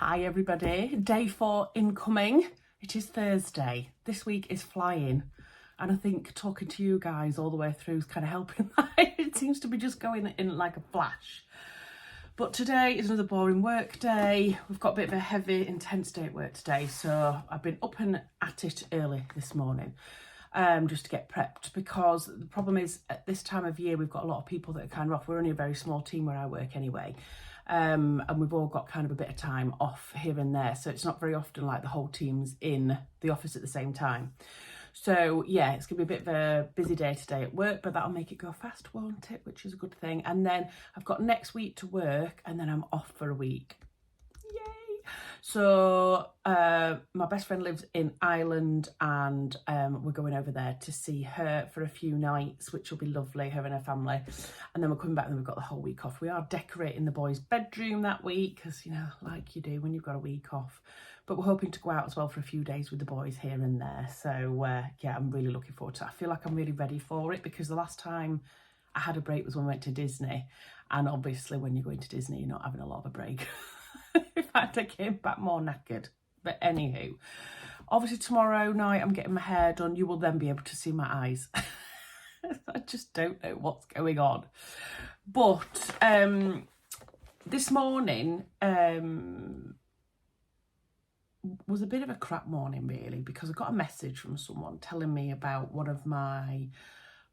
Hi everybody, day 4 incoming. It is Thursday. This week is flying, and I think talking to you guys all the way through is kind of helping that. It seems to be just going in like a flash. But today is another boring work day. We've got a bit of a heavy, intense day at work today, so I've been up and at it early this morning. Just to get prepped, because the problem is at this time of year we've got a lot of people that are kind of off. We're only a very small team where I work anyway, and we've all got kind of a bit of time off here and there, so it's not very often like the whole team's in the office at the same time. So yeah, it's gonna be a bit of a busy day today at work, but that'll make it go fast, won't it? Which is a good thing. And then I've got next week to work, and then I'm off for a week. So my best friend lives in Ireland, and we're going over there to see her for a few nights, which will be lovely, her and her family. And then we're coming back and we've got the whole week off. We are decorating the boys' bedroom that week, because, you know, like you do when you've got a week off. But we're hoping to go out as well for a few days with the boys here and there. So yeah, I'm really looking forward to it. I feel like I'm really ready for it, because the last time I had a break was when we went to Disney. And obviously when you're going to Disney, you're not having a lot of a break. In fact, I came back more knackered. But anywho, obviously tomorrow night I'm getting my hair done. You will then be able to see my eyes. I just don't know what's going on. But this morning was a bit of a crap morning, really, because I got a message from someone telling me about one of my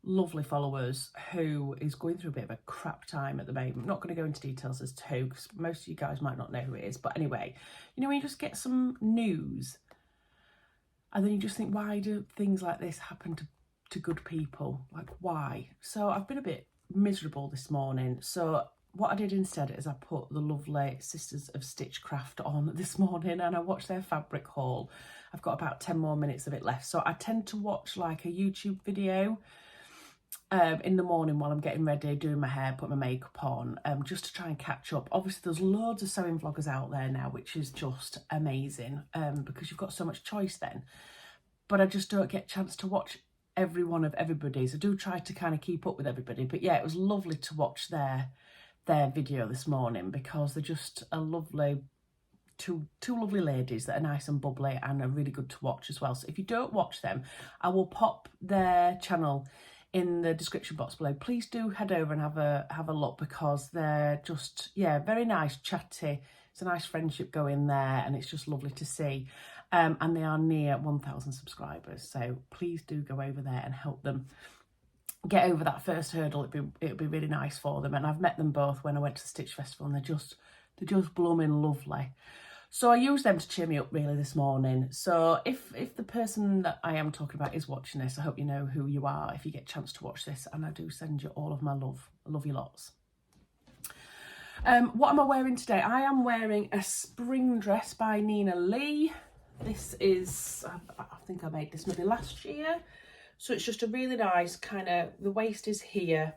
lovely followers who is going through a bit of a crap time at the moment. I'm not going to go into details as to who, because most of you guys might not know who it is. But anyway, you know, when you just get some news and then you just think, why do things like this happen to good people? Like, why? So I've been a bit miserable this morning. So what I did instead is I put the lovely Sisters of Stitchcraft on this morning, and I watched their fabric haul. I've got about 10 more minutes of it left. So I tend to watch like a YouTube video in the morning while I'm getting ready, doing my hair, putting my makeup on, just to try and catch up. Obviously there's loads of sewing vloggers out there now, which is just amazing, because you've got so much choice then. But I just don't get a chance to watch every one of everybody's. I do try to kind of keep up with everybody, but yeah, it was lovely to watch their video this morning, because they're just a lovely two lovely ladies that are nice and bubbly and are really good to watch as well. So if you don't watch them, I will pop their channel in the description box below. Please do head over and have a look, because they're just, yeah, very nice, chatty. It's a nice friendship going there, and it's just lovely to see. And they are near 1,000 subscribers, so please do go over there and help them get over that first hurdle. It'd be really nice for them. And I've met them both when I went to the Stitch Festival, and they're just blooming lovely. So I used them to cheer me up really this morning. So if the person that I am talking about is watching this, I hope you know who you are if you get a chance to watch this, and I do send you all of my love. I love you lots. What am I wearing today? I am wearing a spring dress by Nina Lee. This is, I think I made this maybe last year. So it's just a really nice kind of, the waist is here.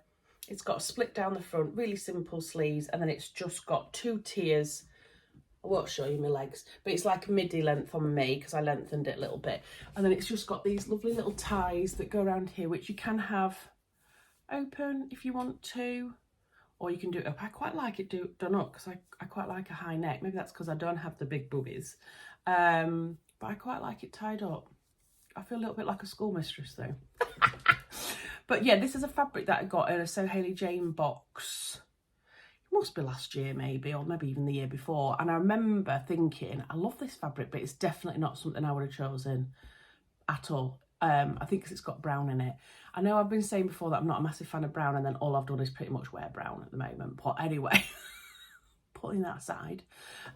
It's got a split down the front, really simple sleeves, and then it's just got 2 tiers. I won't show you my legs, but it's like a midi length on me, because I lengthened it a little bit. And then it's just got these lovely little ties that go around here, which you can have open if you want to, or you can do it up. I quite like it done up, because I quite like a high neck. Maybe that's because I don't have the big boobies, but I quite like it tied up. I feel a little bit like a schoolmistress though. But yeah, this is a fabric that I got in a So Hayley Jane box. It must be last year maybe, or maybe even the year before. And I remember thinking, I love this fabric, but it's definitely not something I would have chosen at all. I think because it's got brown in it. I know I've been saying before that I'm not a massive fan of brown, and then all I've done is pretty much wear brown at the moment. But anyway, putting that aside.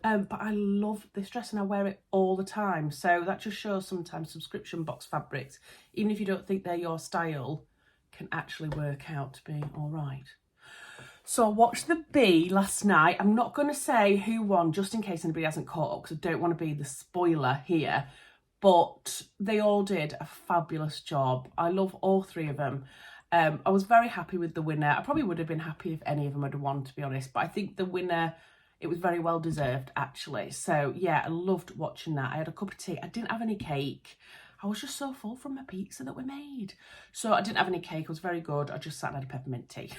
But I love this dress, and I wear it all the time. So that just shows sometimes subscription box fabrics, even if you don't think they're your style, can actually work out to be all right. So I watched the B last night. I'm not going to say who won, just in case anybody hasn't caught up, because I don't want to be the spoiler here. But they all did a fabulous job. I love all 3 of them. I was very happy with the winner. I probably would have been happy if any of them had won, to be honest. But I think the winner, it was very well deserved, actually. So yeah, I loved watching that. I had a cup of tea. I didn't have any cake. I was just so full from my pizza that we made. So I didn't have any cake. It was very good. I just sat and had a peppermint tea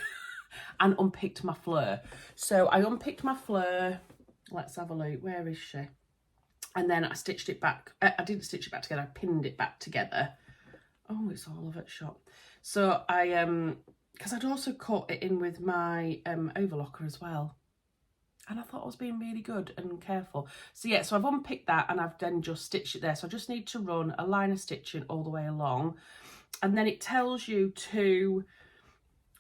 and unpicked my Fleur. So I unpicked my Fleur. Let's have a look. Where is she? And then I stitched it back. I didn't stitch it back together. I pinned it back together. Oh, it's all over the shop. So I, because I'd also cut it in with my overlocker as well. And I thought I was being really good and careful. So yeah, so I've unpicked that and I've then just stitched it there. So I just need to run a line of stitching all the way along. And then it tells you to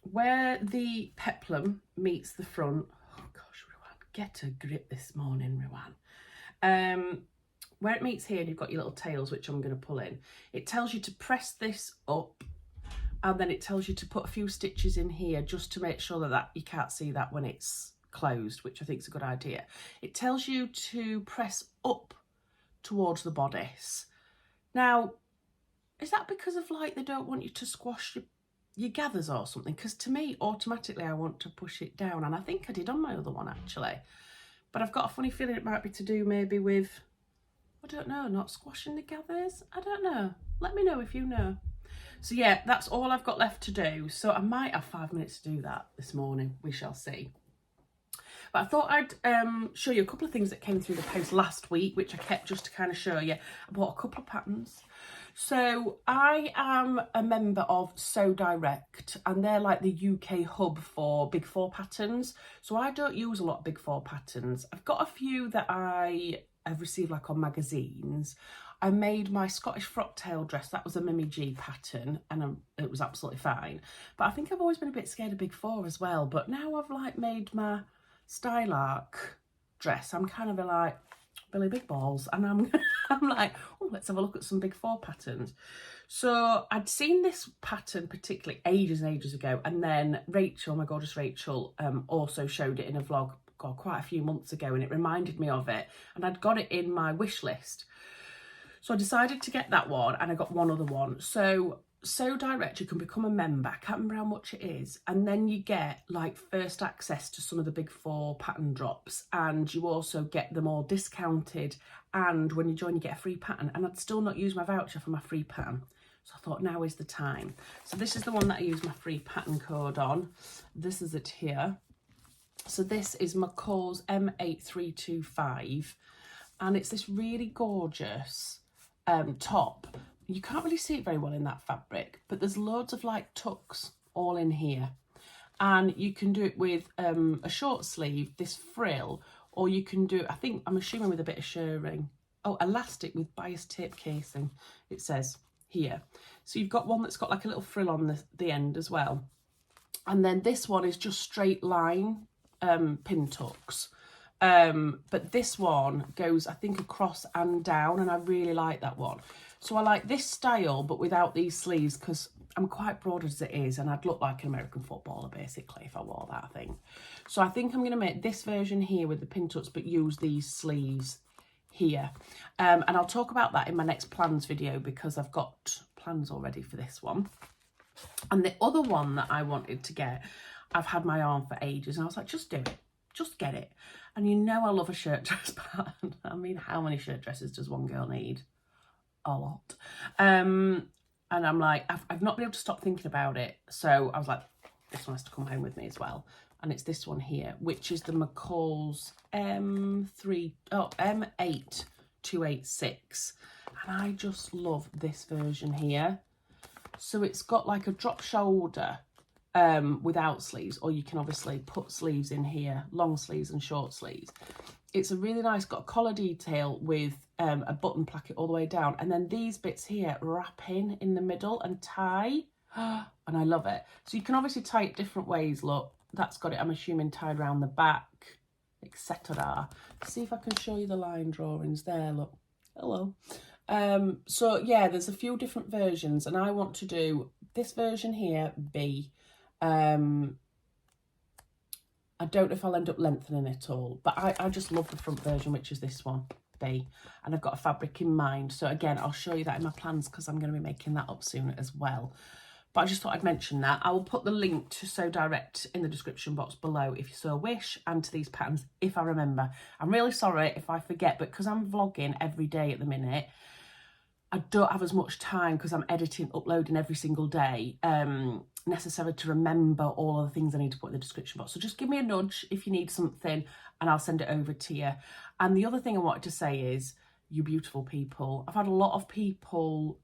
where the peplum meets the front. Oh gosh, Ruan, get a grip this morning, Ruan. Where it meets here and you've got your little tails, which I'm going to pull in. It tells you to press this up. And then it tells you to put a few stitches in here just to make sure that you can't see that when it's closed, which I think is a good idea. It tells you to press up towards the bodice. Now, is that because of like they don't want you to squash your gathers or something? Because to me, automatically I want to push it down, and I think I did on my other one actually. But I've got a funny feeling it might be to do maybe with, I don't know, not squashing the gathers. I don't know. Let me know if you know. So yeah, that's all I've got left to do. So I might have 5 minutes to do that this morning. We shall see. But I thought I'd show you a couple of things that came through the post last week, which I kept just to kind of show you. I bought a couple of patterns. So I am a member of Sew Direct, and they're like the UK hub for Big Four patterns. So I don't use a lot of Big Four patterns. I've got a few that I have received like on magazines. I made my Scottish frock tail dress. That was a Mimi G pattern, and it was absolutely fine. But I think I've always been a bit scared of Big Four as well. But now I've like made my Stylark dress, I'm kind of like Billy Big Balls, and I'm like, oh, let's have a look at some Big Four patterns. So I'd seen this pattern particularly ages and ages ago, and then Rachel, my gorgeous Rachel, also showed it in a vlog quite a few months ago, and it reminded me of it, and I'd got it in my wish list. So I decided to get that one, and I got one other one. So Direct, you can become a member. I can't remember how much it is, and then you get like first access to some of the Big Four pattern drops, and you also get them all discounted, and when you join you get a free pattern. And I'd still not use my voucher for my free pattern, so I thought now is the time. So this is the one that I use my free pattern code on. This is it here. So this is McCall's M8325, and it's this really gorgeous top. You can't really see it very well in that fabric, but there's loads of like tucks all in here, and you can do it with a short sleeve, this frill, or you can do it, I think, I'm assuming, with a bit of shirring. Oh, elastic with bias tape casing, it says here. So you've got one that's got like a little frill on the end as well, and then this one is just straight line pin tucks. But this one goes, I think, across and down, and I really like that one. So I like this style, but without these sleeves, because I'm quite broad as it is, and I'd look like an American footballer, basically, if I wore that, I think. So I think I'm going to make this version here with the pin tucks, but use these sleeves here. And I'll talk about that in my next plans video, because I've got plans already for this one. And the other one that I wanted to get, I've had my arm for ages, and I was like, just do it. Just get it. And you know I love a shirt dress pattern. I mean, how many shirt dresses does one girl need? A lot. And I'm like, I've not been able to stop thinking about it. So I was like, this one has to come home with me as well. And it's this one here, which is the McCall's M8286. And I just love this version here. So it's got like a drop shoulder without sleeves, or you can obviously put sleeves in here, long sleeves and short sleeves. It's a really nice, got a collar detail with a button placket all the way down, and then these bits here wrap in the middle and tie, and I love it. So you can obviously tie it different ways. Look, that's got it, I'm assuming, tied around the back, etc. See if I can show you the line drawings there. Look, hello. So yeah, there's a few different versions, and I want to do this version here, B. I don't know if I'll end up lengthening it all, but I just love the front version, which is this one, B, and I've got a fabric in mind. So again, I'll show you that in my plans, because I'm going to be making that up soon as well. But I just thought I'd mention that. I will put the link to Sew Direct in the description box below if you so wish, and to these patterns if I remember. I'm really sorry if I forget, but because I'm vlogging every day at the minute, I don't have as much time, because I'm editing, uploading every single day. necessarily to remember all of the things I need to put in the description box. So just give me a nudge if you need something and I'll send it over to you. And the other thing I wanted to say is, you beautiful people. I've had a lot of people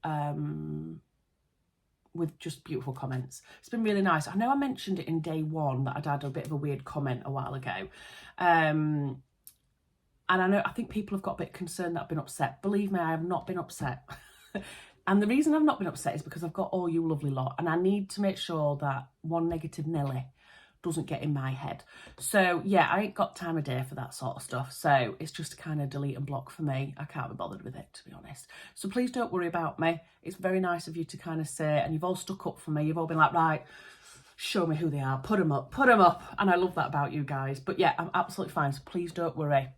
with just beautiful comments. It's been really nice. I know I mentioned it in day one that I'd had a bit of a weird comment a while ago. And I think people have got a bit concerned that I've been upset. Believe me, I have not been upset. And the reason I've not been upset is because I've got all you lovely lot, and I need to make sure that one negative Nelly doesn't get in my head. So yeah, I ain't got time of day for that sort of stuff. So it's just kind of delete and block for me. I can't be bothered with it, to be honest. So please don't worry about me. It's very nice of you to kind of say, and you've all stuck up for me. You've all been like, right, show me who they are. Put them up. Put them up. And I love that about you guys. But yeah, I'm absolutely fine. So please don't worry.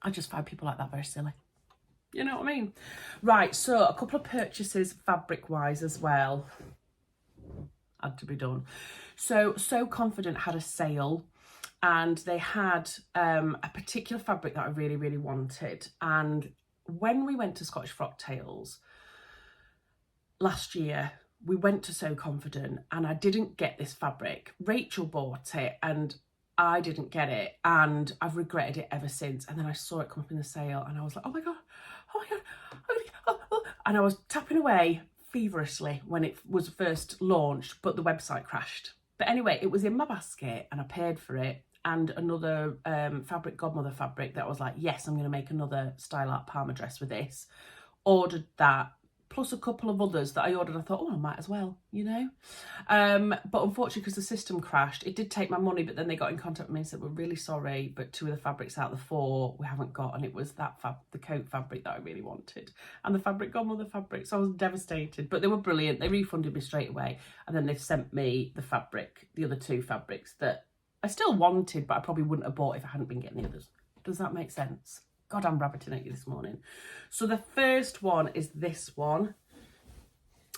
I just find people like that very silly. You know what I mean? Right, so a couple of purchases fabric-wise as well. Had to be done. So Confident had a sale, and they had a particular fabric that I really, really wanted. And when we went to Scottish Frock Tales last year, we went to So Confident, and I didn't get this fabric. Rachel bought it, and I didn't get it, and I've regretted it ever since. And then I saw it come up in the sale, and I was like, oh my God, and I was tapping away feverishly when it was first launched, but the website crashed. But anyway, it was in my basket, and I paid for it, and another fabric, Godmother fabric, that I was like, yes, I'm going to make another style art Parma dress with this. Ordered that, plus a couple of others that I ordered. I thought, oh, I might as well, you know. But unfortunately, because the system crashed, it did take my money, but then they got in contact with me and said, we're really sorry, but 2 of the fabrics out of the 4 we haven't got. And it was that the coat fabric that I really wanted, and the fabric Godmother fabric. So I was devastated, but they were brilliant. They refunded me straight away. And then they've sent me the fabric, the other 2 fabrics that I still wanted, but I probably wouldn't have bought if I hadn't been getting the others. Does that make sense? God, I'm rabbiting at you this morning. So the first one is this one.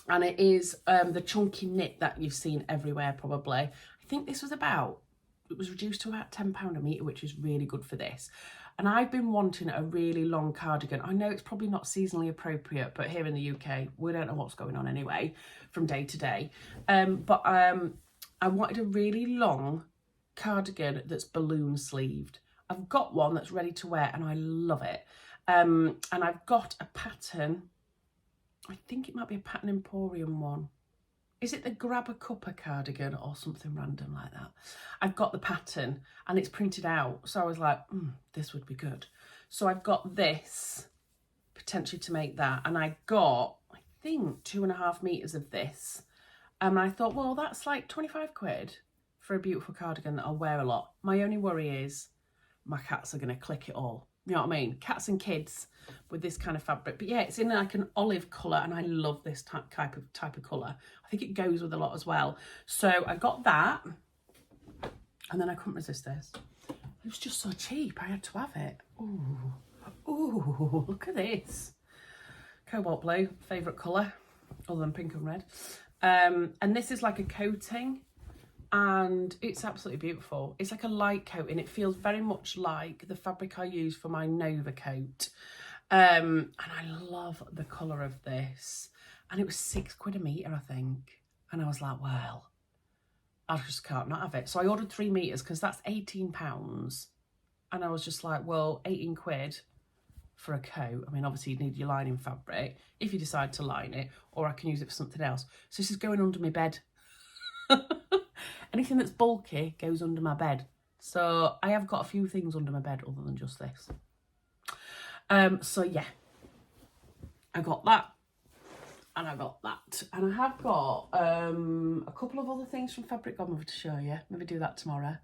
And it is the chunky knit that you've seen everywhere probably. I think this was it was reduced to about £10 a metre, which is really good for this. And I've been wanting a really long cardigan. I know it's probably not seasonally appropriate, but here in the UK, we don't know what's going on anyway from day to day. But I wanted a really long cardigan that's balloon sleeved. I've got one that's ready to wear and I love it. And I've got a pattern. I think it might be a Pattern Emporium one. Is it the Grab a Cuppa cardigan or something random like that? I've got the pattern and it's printed out. So I was like, this would be good. So I've got this potentially to make that. And I got, I think, 2.5 meters of this. And I thought, well, that's like 25 quid for a beautiful cardigan that I'll wear a lot. My only worry is my cats are going to click it all. You know what I mean? Cats and kids with this kind of fabric. But yeah, it's in like an olive colour, and I love this type of colour. I think it goes with a lot as well. So I got that, and then I couldn't resist this. It was just so cheap. I had to have it. Ooh, look at this. Cobalt blue, favourite colour, other than pink and red. And this is like a coating. And it's absolutely beautiful. It's like a light coat, and it feels very much like the fabric I use for my Nova coat. And I love the colour of this. And it was £6 a metre, I think. And I was like, well, I just can't not have it. So I ordered 3 meters because that's £18. And I was just like, well, 18 quid for a coat. I mean, obviously you'd need your lining fabric if you decide to line it, or I can use it for something else. So this is going under my bed. Anything that's bulky goes under my bed. So I have got a few things under my bed other than just this. So yeah, I got that, and I got that, and I have got a couple of other things from Fabric Godmother to show you. Maybe do that tomorrow.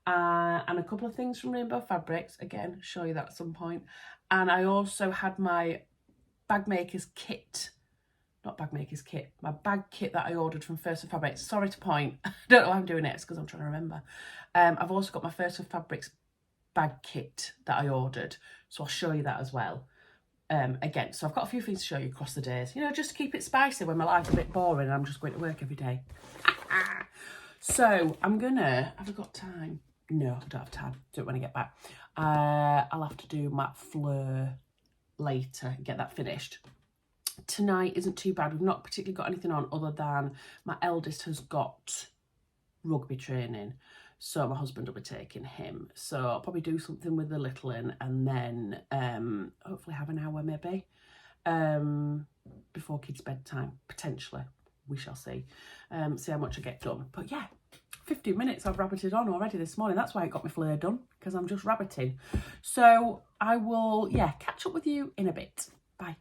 And a couple of things from Rainbow Fabrics, again, show you that at some point. And I also had my bag maker's kit. Not bag maker's kit, my bag kit that I ordered from First of Fabrics. Sorry to point, I don't know why I'm doing it, it's because I'm trying to remember. I've also got my First of Fabrics bag kit that I ordered, so I'll show you that as well. Again, so I've got a few things to show you across the days, you know, just to keep it spicy when my life's a bit boring and I'm just going to work every day. So I'm gonna, have I got time? No, I don't have time, do it when I get back. I'll have to do my Fleur later, get that finished. tonight isn't too bad. We've not particularly got anything on other than my eldest has got rugby training, so my husband will be taking him. So I'll probably do something with the little one, and then hopefully have an hour maybe before kids' bedtime, potentially. We shall see. See how much I get done. But yeah, 15 minutes I've rabbited on already this morning. That's why I got my Fleur done, because I'm just rabbiting. So I will, yeah, catch up with you in a bit. Bye.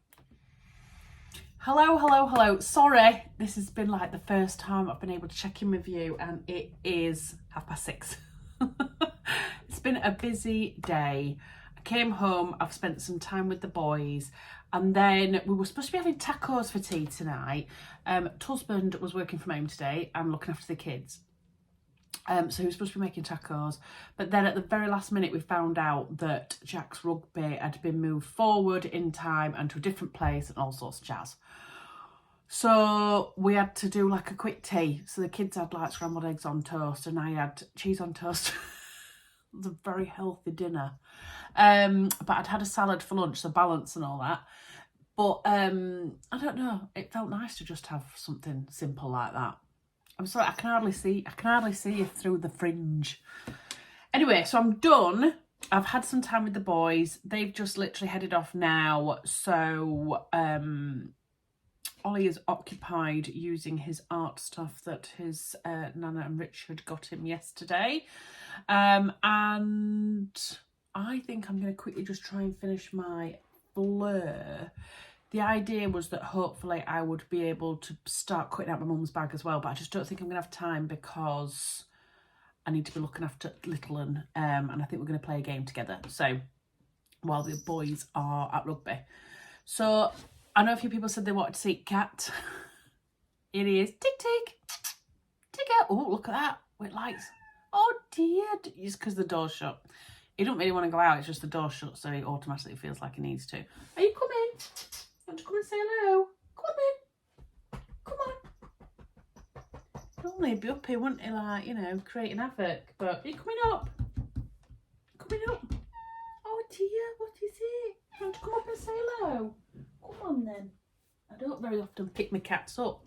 Hello. Sorry, this has been like the first time I've been able to check in with you, and it is 6:30. It's been a busy day. I came home, I've spent some time with the boys, and then we were supposed to be having tacos for tea tonight. Husband was working from home today and looking after the kids. So he was supposed to be making tacos, but then at the very last minute we found out that Jack's rugby had been moved forward in time and to a different place and all sorts of jazz. So we had to do like a quick tea. So the kids had like scrambled eggs on toast and I had cheese on toast. It was a very healthy dinner. But I'd had a salad for lunch, so balance and all that. But I don't know, it felt nice to just have something simple like that. I'm sorry, I can hardly see you through the fringe. Anyway, so I'm done. I've had some time with the boys. They've just literally headed off now. So Ollie is occupied using his art stuff that his Nana and Richard got him yesterday. And I think I'm going to quickly just try and finish my Fleur. The idea was that hopefully I would be able to start cutting out my mum's bag as well, but I just don't think I'm going to have time because I need to be looking after little one, and I think we're going to play a game together. So while the boys are at rugby. So I know a few people said they wanted to see Cat. It is tick tick. Tick out. Oh, look at that with lights. Oh dear. It's because the door's shut. He don't really want to go out, it's just the door's shut, so he automatically feels like he needs to. Are you coming? Want to come and say hello? Come on then. Come on. Normally he'd be up here, wouldn't he, like, you know, creating havoc. But are you coming up? Coming up? Oh dear, what is it? You want to come up and say hello? Come on then. I don't very often pick my cats up.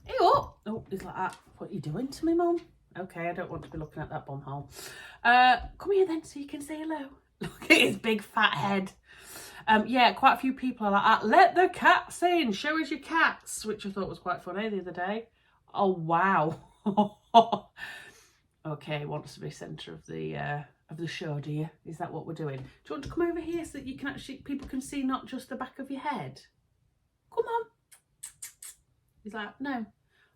Hey up! Oh, he's like that. What are you doing to me, Mum? Okay, I don't want to be looking at that bum hole. Come here then so you can say hello. Look at his big fat head. Yeah, quite a few people are like that. Let the cats in, show us your cats, which I thought was quite funny the other day. Oh wow. Okay, wants to be centre of the show, do you? Is that what we're doing? Do you want to come over here so that you can actually, people can see not just the back of your head? Come on. He's like, no,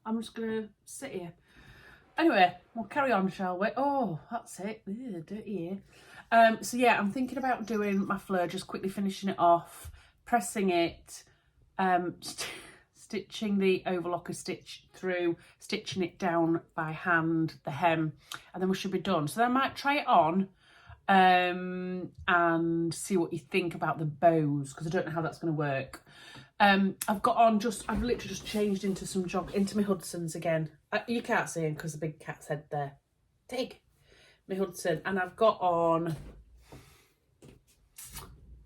I'm just gonna sit here. Anyway, we'll carry on, shall we? Oh, that's it. Ew, dirty ear. So yeah, I'm thinking about doing my Fleur, just quickly finishing it off, pressing it, stitching the overlocker stitch through, stitching it down by hand, the hem, and then we should be done. So then I might try it on and see what you think about the bows, because I don't know how that's going to work. I've literally just changed into my Hudson's again. You can't see him because the big cat's head there. Take my Hudson, and I've got on,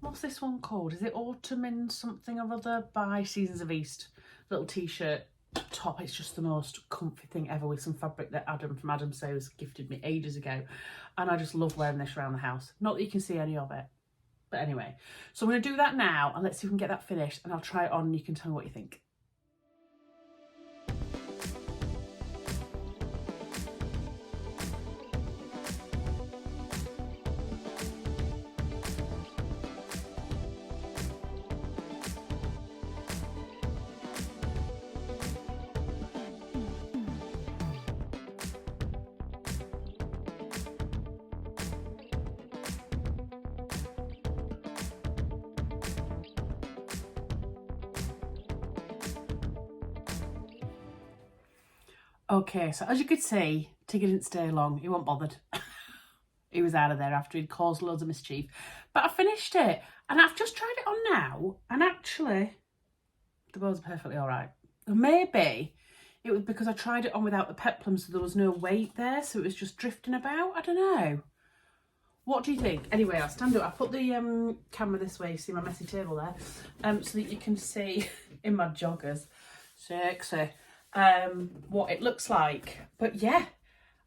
what's this one called? Is it Autumn in something or other by Seasons of East? Little t-shirt top. It's just the most comfy thing ever, with some fabric that Adam from Adam Sews gifted me ages ago, and I just love wearing this around the house. Not that you can see any of it. But anyway, so I'm going to do that now and let's see if we can get that finished, and I'll try it on and you can tell me what you think. Okay, so as you could see, Tigger didn't stay long. He wasn't bothered. He was out of there after he'd caused loads of mischief. But I finished it, and I've just tried it on now, and actually, the bows are perfectly all right. Maybe it was because I tried it on without the peplum, so there was no weight there, so it was just drifting about. I don't know. What do you think? Anyway, I'll stand up. I put the camera this way, see my messy table there, so that you can see in my joggers, sexy, what it looks like. But yeah,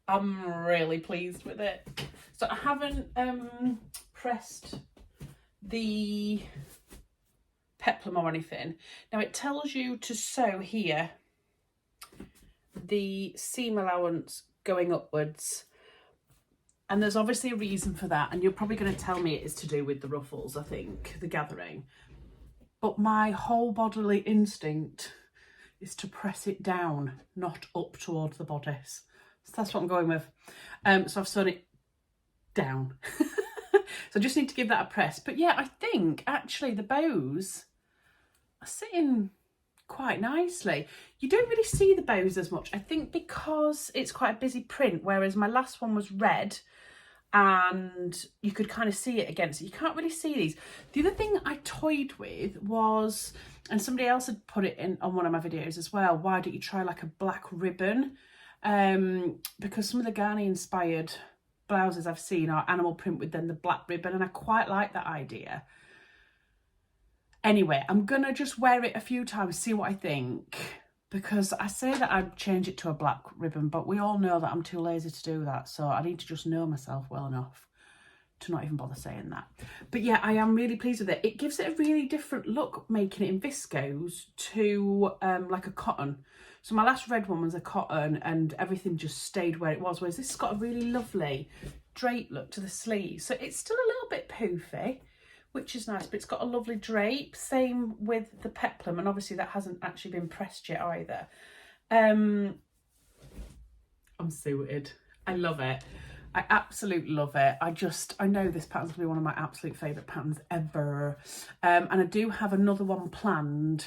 I'm really pleased with it. So I haven't pressed the peplum or anything. Now it tells you to sew here the seam allowance going upwards. And there's obviously a reason for that, and you're probably going to tell me it is to do with the ruffles, I think, the gathering. But my whole bodily instinct is to press it down, not up towards the bodice. So that's what I'm going with. So I've sewn it down. So I just need to give that a press. But yeah, I think actually the bows are sitting quite nicely. You don't really see the bows as much, I think, because it's quite a busy print, whereas my last one was red and you could kind of see it against it. You can't really see these. The other thing I toyed with was, and somebody else had put it in on one of my videos as well, why don't you try like a black ribbon? Because some of the Ghani inspired blouses I've seen are animal print with then the black ribbon, and I quite like that idea. Anyway, I'm gonna just wear it a few times, see what I think, because I say that I'd change it to a black ribbon, but we all know that I'm too lazy to do that, so I need to just know myself well enough to not even bother saying that. But yeah, I am really pleased with it. It gives it a really different look, making it in viscose to like a cotton. So my last red one was a cotton and everything just stayed where it was, whereas this has got a really lovely drape look to the sleeve. So it's still a little bit poofy, which is nice, but it's got a lovely drape. Same with the peplum, and obviously that hasn't actually been pressed yet either. I'm suited. I love it. I absolutely love it. I know this pattern's gonna be one of my absolute favourite patterns ever. And I do have another one planned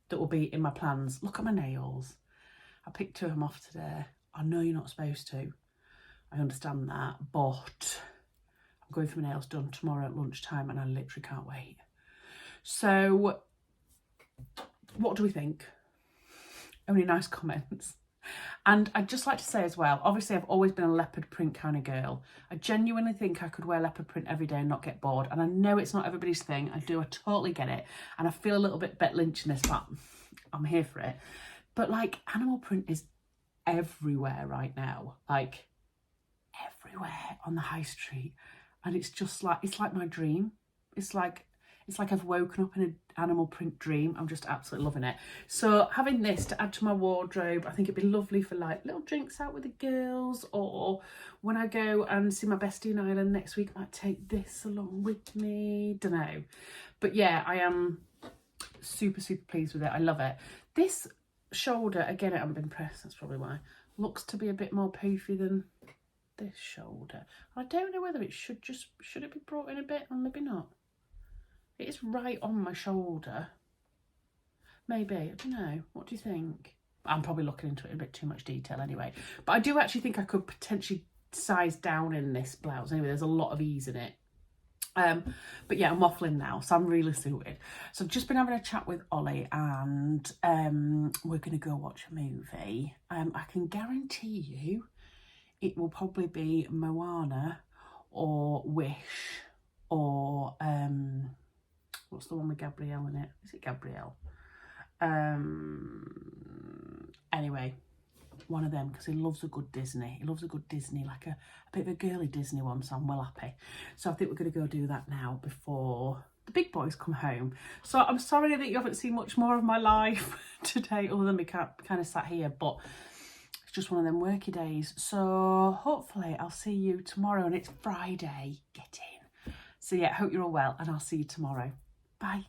that will be in my plans. Look at my nails. I picked 2 of them off today. I know you're not supposed to. I understand that, but I'm going for my nails done tomorrow at lunchtime and I literally can't wait. So what do we think? Only nice comments. And I'd just like to say as well, obviously I've always been a leopard print kind of girl. I genuinely think I could wear leopard print every day and not get bored. And I know it's not everybody's thing. I totally get it. And I feel a little bit Bet Lynch in this, but I'm here for it. But like, animal print is everywhere right now. Like everywhere on the high street. And it's just like, it's like my dream. It's like I've woken up in an animal print dream. I'm just absolutely loving it. So having this to add to my wardrobe, I think it'd be lovely for like little drinks out with the girls, or when I go and see my bestie in Ireland next week, I might take this along with me. Don't know. But yeah, I am super, super pleased with it. I love it. This shoulder, again, it hasn't been pressed, that's probably why, looks to be a bit more poofy than this shoulder. I don't know whether it should it be brought in a bit or maybe not. It is right on my shoulder. Maybe, I don't know. What do you think? I'm probably looking into it in a bit too much detail anyway. But I do actually think I could potentially size down in this blouse. Anyway, there's a lot of ease in it. But yeah, I'm waffling now, so I'm really suited. So I've just been having a chat with Ollie and we're going to go watch a movie. I can guarantee you it will probably be Moana or Wish or... what's the one with Gabrielle in it? Is it Gabrielle? Anyway, one of them, because he loves a good Disney. He loves a good Disney, like a bit of a girly Disney one, so I'm well happy. So I think we're going to go do that now before the big boys come home. So I'm sorry that you haven't seen much more of my life today, other than me kind of sat here, but it's just one of them worky days. So hopefully I'll see you tomorrow, and it's Friday. Get in. So yeah, hope you're all well, and I'll see you tomorrow. Bye.